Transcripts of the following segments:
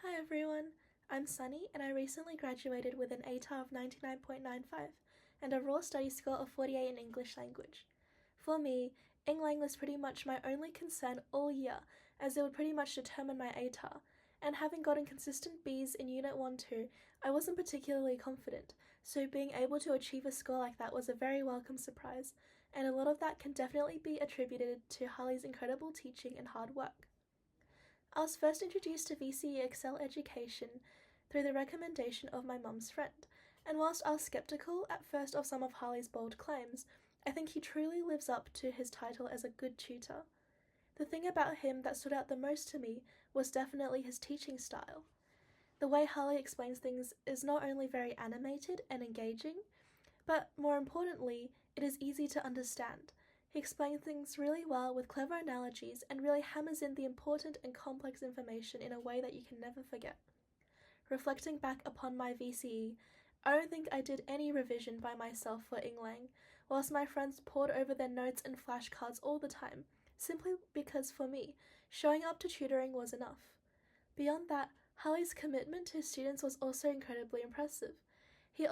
Hi everyone, I'm Sunny and I recently graduated with an ATAR of 99.95 and a raw study score of 48 in English language. For me, Englang was pretty much my only concern all year as it would pretty much determine my ATAR, and having gotten consistent Bs in Unit 1-2, I wasn't particularly confident, so being able to achieve a score like that was a very welcome surprise, and a lot of that can definitely be attributed to Harley's incredible teaching and hard work. I was first introduced to VCE Excel Education through the recommendation of my mum's friend, and whilst I was skeptical at first of some of Harley's bold claims, I think he truly lives up to his title as a good tutor. The thing about him that stood out the most to me was definitely his teaching style. The way Harley explains things is not only very animated and engaging, but more importantly, it is easy to understand. He explains things really well with clever analogies and really hammers in the important and complex information in a way that you can never forget. Reflecting back upon my VCE, I don't think I did any revision by myself for Englang, whilst my friends pored over their notes and flashcards all the time, simply because for me, showing up to tutoring was enough. Beyond that, Harley's commitment to his students was also incredibly impressive. He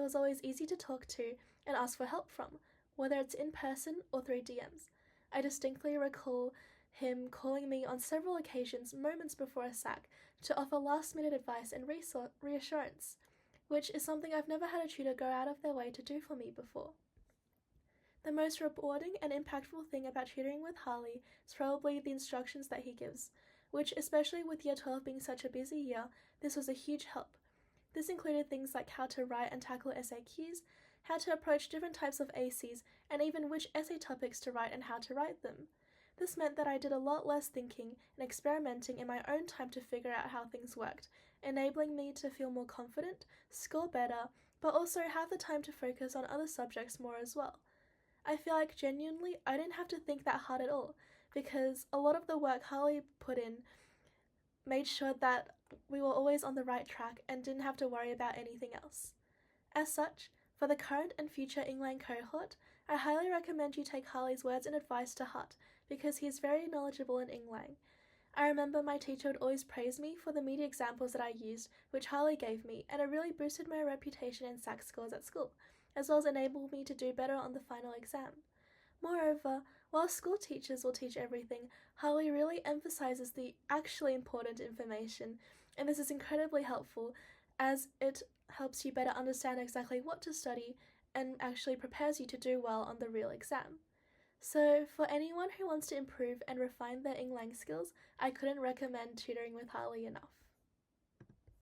was always easy to talk to and ask for help from, whether it's in person or through DMs. I distinctly recall him calling me on several occasions moments before a SAC to offer last-minute advice and reassurance, which is something I've never had a tutor go out of their way to do for me before. The most rewarding and impactful thing about tutoring with Harley is probably the instructions that he gives, which, especially with Year 12 being such a busy year, this was a huge help. This included things like how to write and tackle SAQs, how to approach different types of ACs, and even which essay topics to write and how to write them. This meant that I did a lot less thinking and experimenting in my own time to figure out how things worked, enabling me to feel more confident, score better, but also have the time to focus on other subjects more as well. I feel like genuinely I didn't have to think that hard at all, because a lot of the work Harley put in made sure that we were always on the right track and didn't have to worry about anything else. As such, for the current and future Englang cohort, I highly recommend you take Harley's words and advice to heart because he is very knowledgeable in Englang. I remember my teacher would always praise me for the media examples that I used, which Harley gave me, and it really boosted my reputation and SAC scores at school, as well as enabled me to do better on the final exam. Moreover, while school teachers will teach everything, Harley really emphasizes the actually important information, and this is incredibly helpful as it helps you better understand exactly what to study and actually prepares you to do well on the real exam. So, for anyone who wants to improve and refine their Englang skills, I couldn't recommend tutoring with Harley enough.